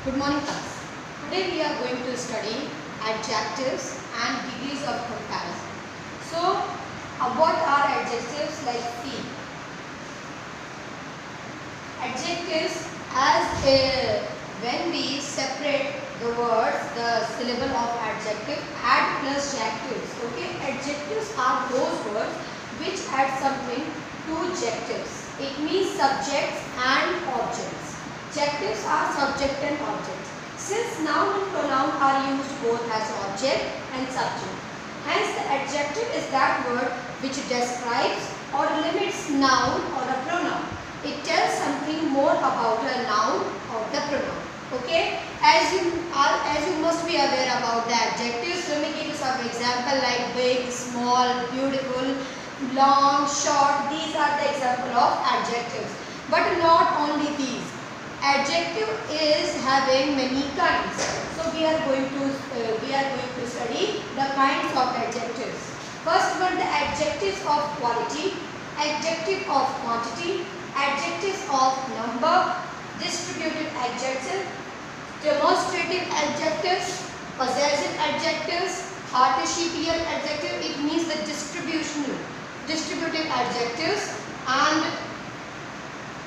Good morning class. Today we are going to study adjectives and degrees of comparison. So what are adjectives? Like see. Adjectives when we separate the words, the syllable of adjective, add plus jectives. Okay, adjectives are those words which add something to adjectives. It means subjects and objects. Adjectives are subject and object. Since noun and pronoun are used both as object and subject, hence the adjective is that word which describes or limits noun or a pronoun. It tells something more about a noun or the pronoun. Okay, as you must be aware about the adjectives, let me give you some example like big, small, beautiful, long, short. These are the example of adjectives. But not only these. Adjective is having many kinds. So we are going to study the kinds of adjectives. First one, the adjectives of quality, adjective of quantity, adjectives of number, distributive adjectives, demonstrative adjectives, possessive adjectives, participial adjective. It means the distributive adjectives, and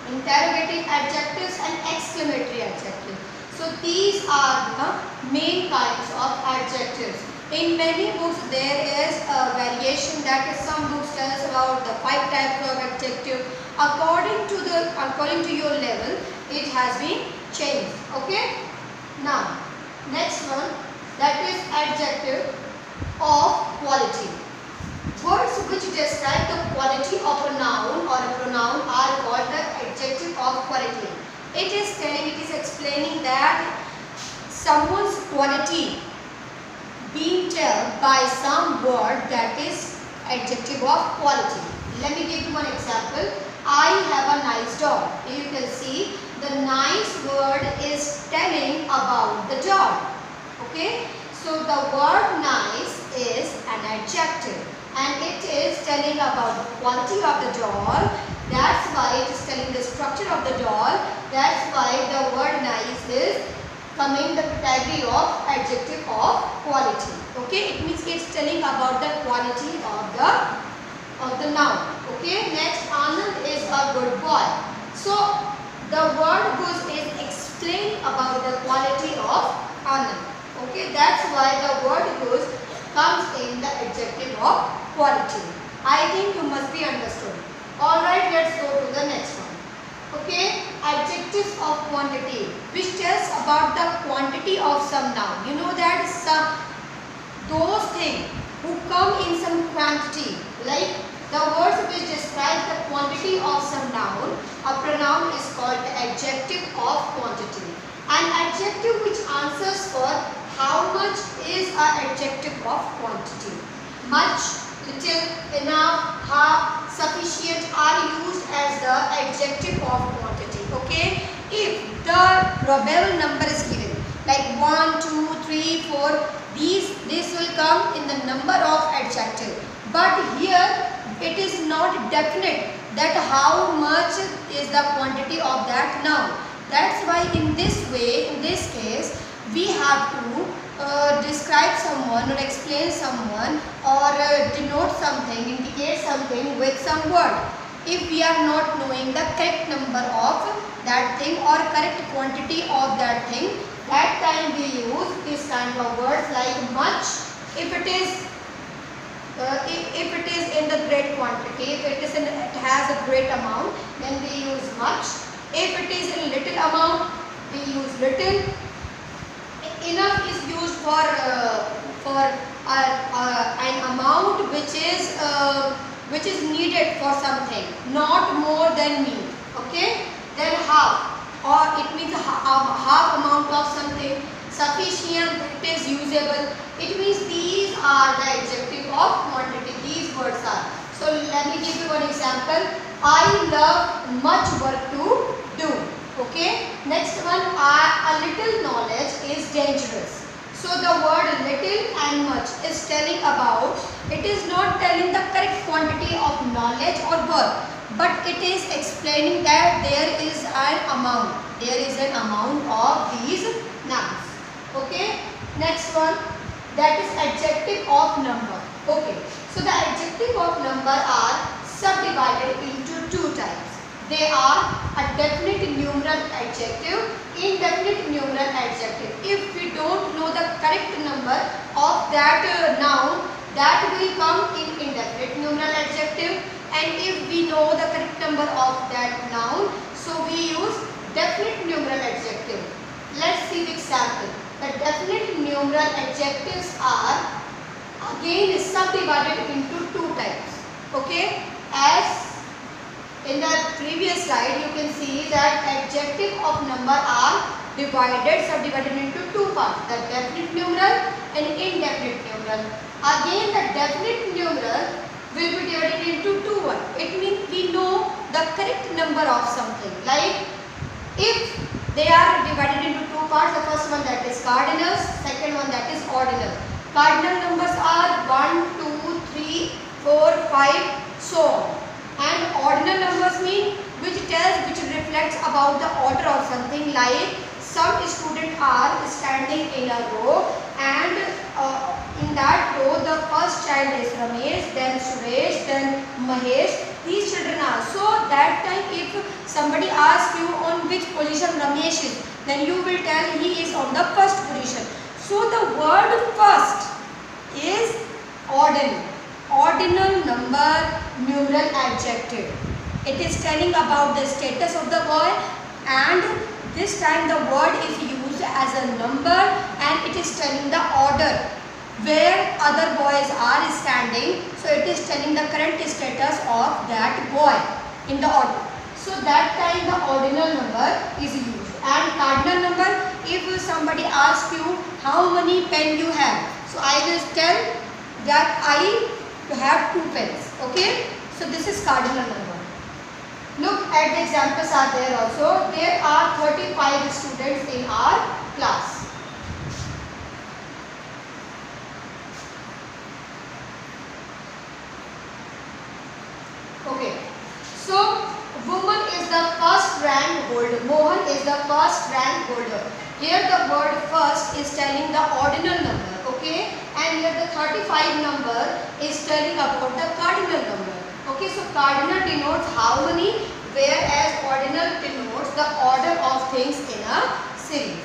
interrogative adjectives and exclamatory adjectives. So these are the main kinds of adjectives. In many books there is a variation, that is, some books tell us about the 5 types of adjective. According to your level, it has been changed. Okay. Now next one, that is adjective of quality. Words which describe the quality of a noun or a pronoun are called the adjective of quality. It is explaining that someone's quality being told by some word, that is adjective of quality. Let me give you one example. I have a nice dog. You can see the nice word is telling about the dog. Okay. So the word nice is an adjective, and it is telling about the quality of the doll. That's why it is telling the structure of the doll. That's why the word nice is coming the category of adjective of quality. Okay, it means it's telling about the quality of the noun. Okay, next, Anand is a good boy. So the word goes is explain about the quality of Anand. Okay, that's why the word goes comes in the adjective of quality. I think you must be understood. Alright, let's go to the next one. Okay, adjectives of quantity, which tells about the quantity of some noun. You know that those things who come in some quantity, like the words which describe the quantity of some noun, a pronoun is called the adjective of quantity. An adjective which answers for how much is an adjective of quantity. Much, little, enough, half, sufficient are used as the adjective of quantity. Okay, if the probable number is given like 1, 2, 3, 4, this will come in the number of adjective. But here it is not definite that how much is the quantity of that noun. That's why in this way, in this case, we have to describe someone or explain someone or denote something, indicate something with some word. If we are not knowing the correct number of that thing or correct quantity of that thing, that time we use this kind of words like much. If it is in the great quantity, if it has a great amount, then we use much. If it is in little amount, we use little. Enough is used for an amount which is needed for something, not more than need. Okay. Then half, or it means half amount of something. Sufficient, it is usable. It means these are the adjective of quantity. These words are. So let me give you one example. I love much work to do. Okay. Next one, a little knowledge is dangerous. So the word little and much is telling about, it is not telling the correct quantity of knowledge or work, but it is explaining that there is an amount. there is an amount of these nouns. Okay, next one, that is adjective of number. Okay, so the adjective of number are subdivided into two types. They are a definite numeral adjective, indefinite numeral adjective. If we don't know the correct number of that noun, that will come in indefinite numeral adjective, and if we know the correct number of that noun, so we use definite numeral adjective. Let's see the example. The definite numeral adjectives are again subdivided into two types. Okay, as in the previous slide you can see that adjective of number are subdivided into two parts, the definite numeral and indefinite numeral. Again the definite numeral will be divided into two one. It means we know the correct number of something. Like if they are divided into two parts, the first one that is cardinals, second one that is ordinal. Cardinal numbers are 1, 2, 3, 4, 5, so on. And ordinal numbers mean which reflects about the order of something. Like some students are standing in a row, and in that row the first child is Ramesh, then Suresh, then Mahesh. These children are. So that time if somebody asks you on which position Ramesh is, then you will tell he is on the first position. So the word first is ordinal. Ordinal number numeral adjective. It is telling about the status of the boy, and this time the word is used as a number, and it is telling the order where other boys are standing. So it is telling the current status of that boy in the order. So that time the ordinal number is used. And cardinal number, if somebody asks you how many pens you have, so I will tell that I have 2 pens. Okay, so this is cardinal number. Look at the examples are there also. There are 35 students in our class. Okay, so woman is the first rank holder. Mohan is the first rank holder. Here the word first is telling the ordinal number. Okay, and here the 35 number is telling about the cardinal number. Okay, so cardinal denotes how many, whereas ordinal denotes the order of things in a series.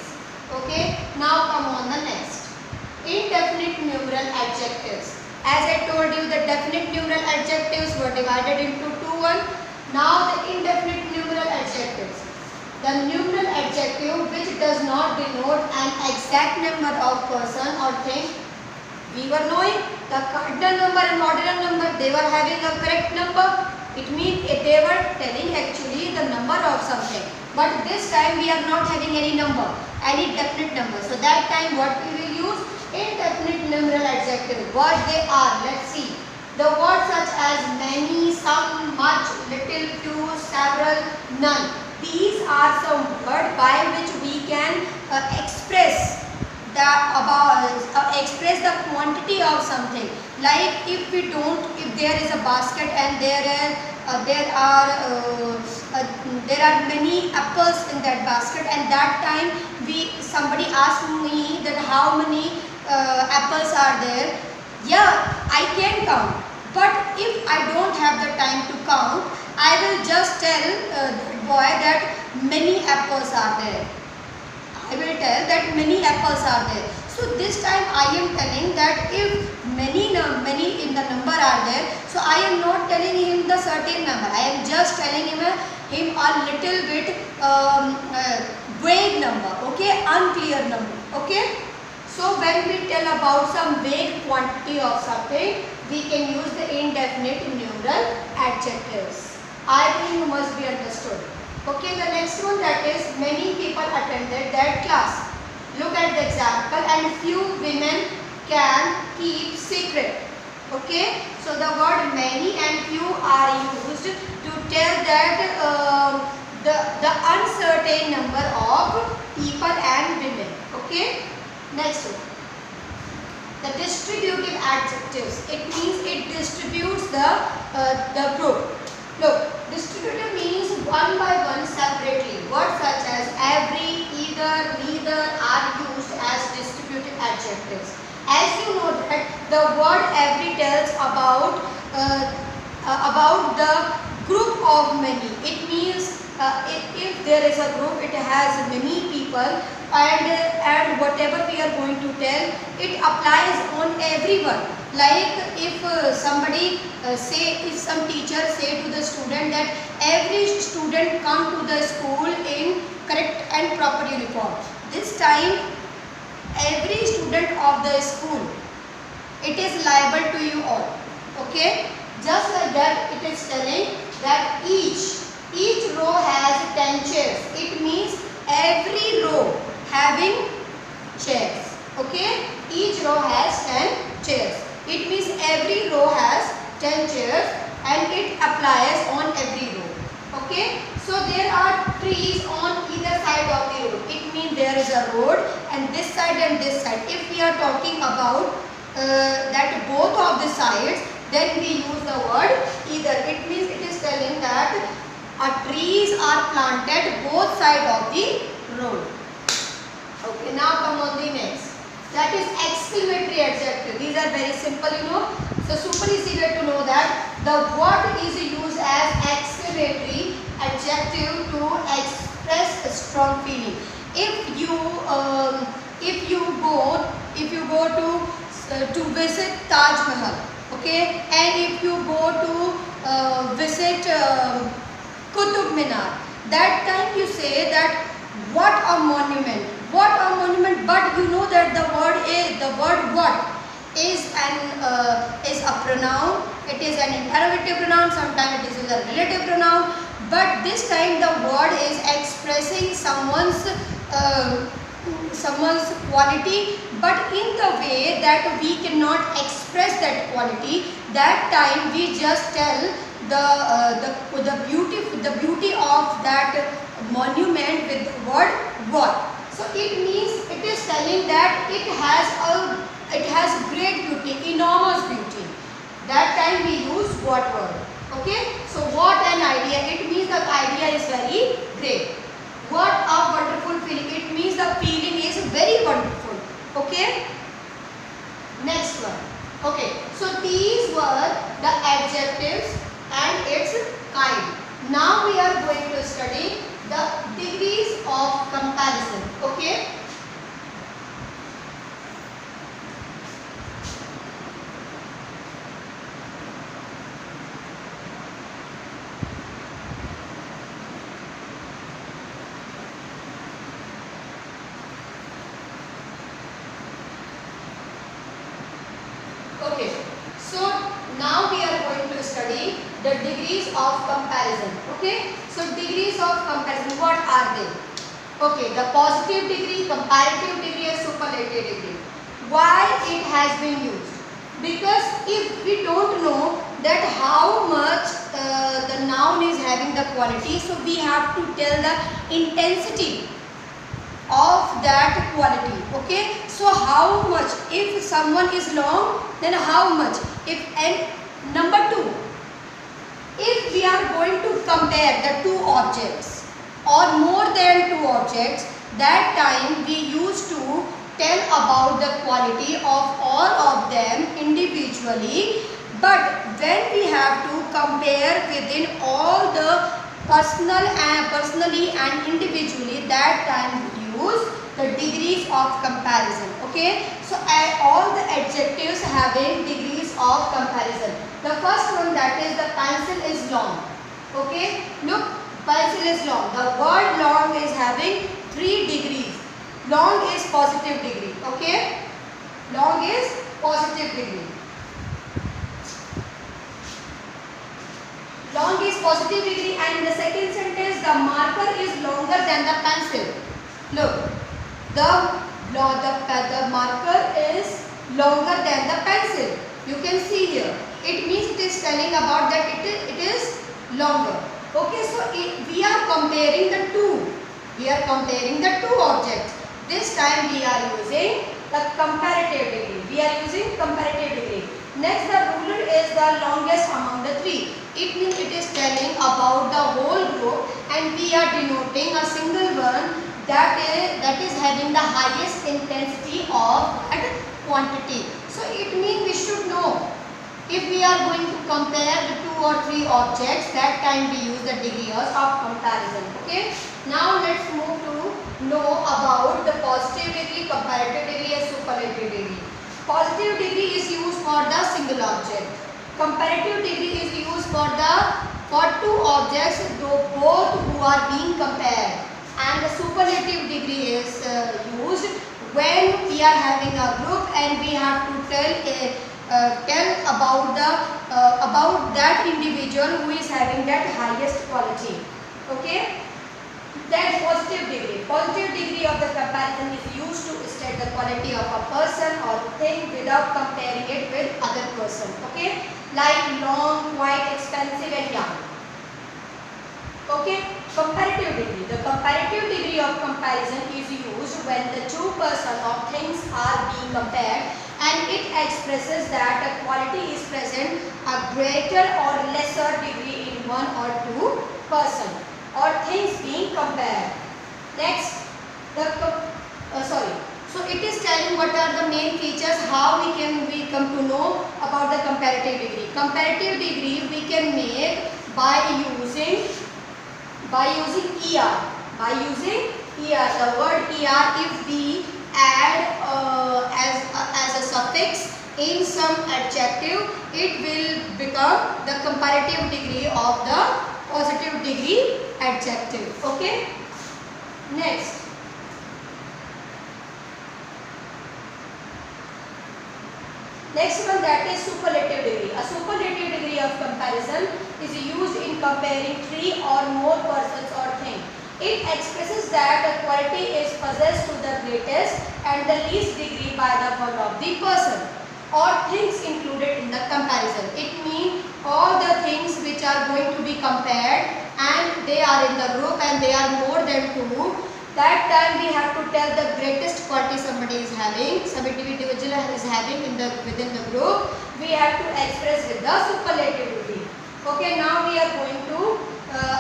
Okay, now come on the next. Indefinite numeral adjectives. As I told you, the definite numeral adjectives were divided into two one. Now the indefinite numeral adjectives. The numeral adjective which does not denote an exact number of person or thing. We were knowing the cardinal number and ordinal number, they were having a correct number. It means they were telling actually the number of something. But this time we are not having any number, any definite number. So that time what we will use? Indefinite numeral adjective. What they are? Let's see. The words such as many, some, much, little, few, several, none. These are some words by which we can express the quantity of something. Like if there is a basket and there are many apples in that basket, and that time somebody asked me that how many apples are there. Yeah, I can count, but if I don't have the time to count, I will just tell the boy that many apples are there. I will tell that many apples are there. So this time I am telling that if many in the number are there, so I am not telling him the certain number. I am just telling him a little bit vague number. Okay, unclear number. Okay. So when we tell about some vague quantity of something, we can use the indefinite numeral adjectives. I think you must be understood. Okay, the next one, that is many people attended that class. Look at the example. And few women can keep secret. Okay, so the word many and few are used to tell that the uncertain number of people and women. Okay, next one. The distributive adjectives. It means it distributes the group. Look, distributive means one by one separately. Words such as every, either, neither are used as distributive adjectives. As you know that the word every tells about the group of many. It means if there is a group, it has many people, and whatever we are going to tell, it applies on everyone. Like if somebody if some teacher say to the student that every student come to the school in correct and proper uniform. This time every student of the school, it is liable to you all. Okay, just like that, it is telling that each row has 10 chairs. It means every row having chairs. Okay, each row has 10 chairs. It means every row has 10 chairs and it applies on every row. Okay, so there are trees on either side of the road. It means there is a road and this side and this side. If we are talking about that both of the sides, then we use the word either. It means it is telling that trees are planted both sides of the road. Okay, now come on the next. That is exclamatory adjective. These are very simple, you know. So super easy way to know that the word is used as exclamatory adjective to express a strong feeling. If you go to visit Taj Mahal, okay, and if you go to visit Qutub Minar, that time you say that what a monument, what a monument. But you know that the word what is a pronoun. It is an interrogative pronoun. Sometimes it is a relative pronoun. But this time the word is expressing someone's quality, but in the way that we cannot express that quality. That time we just tell the beauty of that monument with the word what. So it means it is telling that it has great beauty, enormous beauty. That time we use what word. Okay, so what an idea. It means the idea is very great. What a wonderful feeling. It means the feeling is very wonderful. Okay, next one. Okay, so these were the adjectives and its kind. Now we are going to study the degrees of comparison. Okay, okay, so now we are going to study the degrees of comparison. Okay, so degrees of comparison, what are they? Okay, the positive degree, comparative degree and superlative degree. Why it has been used? Because if we don't know that how much the noun is having the quality, so we have to tell the intensity of that quality. Okay, so how much, if someone is long, then how much, if, and number two, if we are going to compare the two objects or more than two objects, that time we used to tell about the quality of all of them individually. But when we have to compare within all the personally and individually, that time we use the degrees of comparison. Okay, so all the adjectives having degrees of comparison. The first one, that is the pencil is long. Okay, look, pencil is long. The word long is having 3 degrees. Long is positive degree. Okay, long is positive degree. Long is positive degree, and in the second sentence the marker is longer than the pencil. Look, the marker is longer than the pencil. You can see here. It means it is telling about that it is longer. Okay, so we are comparing the two. We are comparing the two objects. This time we are using the comparative degree. We are using comparative degree. Next, the ruler is the longest among the three. It means it is telling about the whole group and we are denoting a single one that is having the highest intensity of at quantity. So it means we should know if we are going to compare the 2 or 3 objects, that time we use the degree of comparison. Okay. Now let's move to know about the positive degree, comparative degree and superlative degree. Positive degree is used for the single object. Comparative degree is used for 2 objects both who are being compared, and the superlative degree is used when we are having a group and we have to tell about that individual who is having that highest quality. Okay. Then positive degree. Positive degree of the comparison is used to state the quality of a person or thing without comparing it with other person. Okay. Like long, quite, expensive and young. Okay. Comparative degree. The comparative degree of comparison is used when the 2 persons or things are being compared, and it expresses that a quality is present a greater or lesser degree in 1 or 2 person or things being compared. Next, so it is telling what are the main features, how we come to know about the comparative degree. Comparative degree we can make by using ER. By using ER, the word ER, if we add as a suffix in some adjective, it will become the comparative degree of the positive degree adjective. Okay. Next, one, that is superlative degree. A superlative degree of comparison is used in comparing 3 or more persons or things. It expresses that a quality is possessed to the greatest and the least degree by the one of the person or things included in the comparison. It means all the things which are going to be compared and they are in the group and they are more than 2. That time we have to tell the greatest quality somebody is having, some individual is having within the group. We have to express with the superlative degree. Okay, now we are going to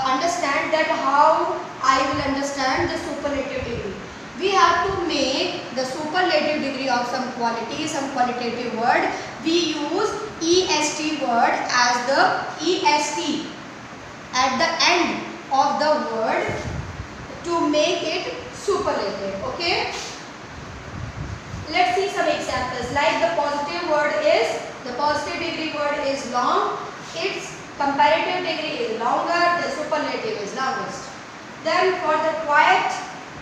understand that how I will understand the superlative degree. We have to make the superlative degree of some quality, some qualitative word. We use EST word as the EST at the end of the word to make it superlative. Okay. Let's see some examples. Like the positive degree word is long. Its comparative degree is longer. The superlative is longest. Then for the quiet,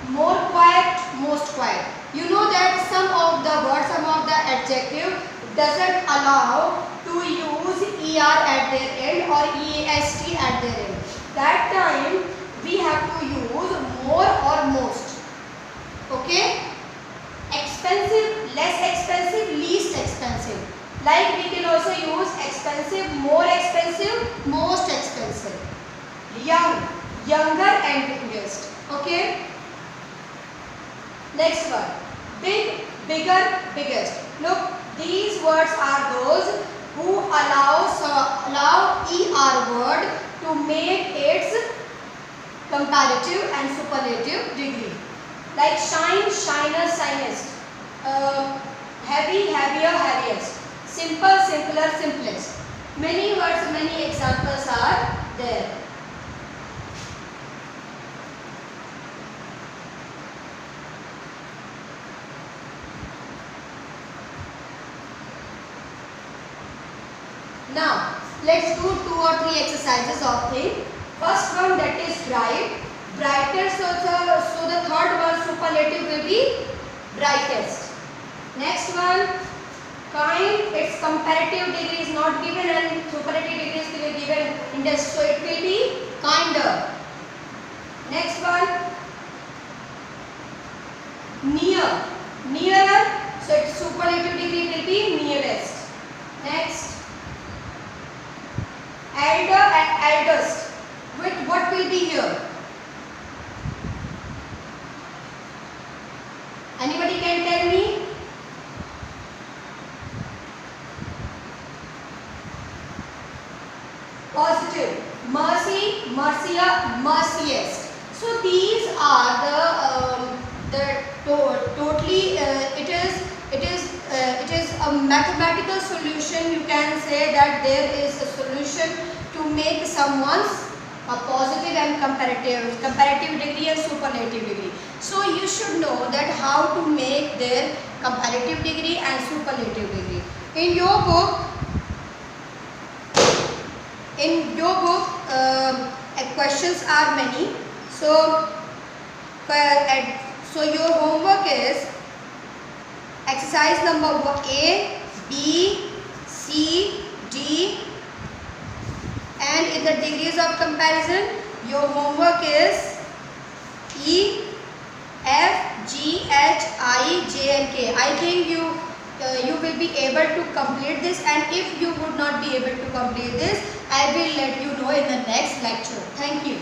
more quiet, most quiet. You know that some of the words, some of the adjective doesn't allow to use ER at their end or EST at their end. That time we have to use more or most. Okay. Expensive, less expensive, least expensive. Like we can also use expensive, more expensive, most expensive. Young, younger and youngest. Okay. Next one. Big, bigger, biggest. Look, these words are those who allow ER word to make its comparative and superlative degree. Like shine, shiner, shinest. Heavy, heavier, heaviest. Simple, simpler, simplest. Many words, many examples are there. Now, let's do 2 or 3 exercises of thing. First one, that is bright. Brighter, so the third one, superlative, will be brightest. Next one, kind. Its comparative degree is not given and superlative degree is given in this, so it will be kinder. Next one, near. Nearer, so its superlative degree will be nearest. Next, elder and eldest. With what will be here? Anybody can tell me? Positive. Mercy, mercier, merciest. totally it is a mathematical solution. You can say that there is a solution to make someone's a positive and comparative degree and superlative degree. So you should know that how to make their comparative degree and superlative degree. In your book, questions are many. So your homework is exercise number A, B, C, D, and in the degrees of comparison, your homework is E, F, G, H, I, J and K. I think you will be able to complete this, and if you would not be able to complete this, I will let you know in the next lecture. Thank you.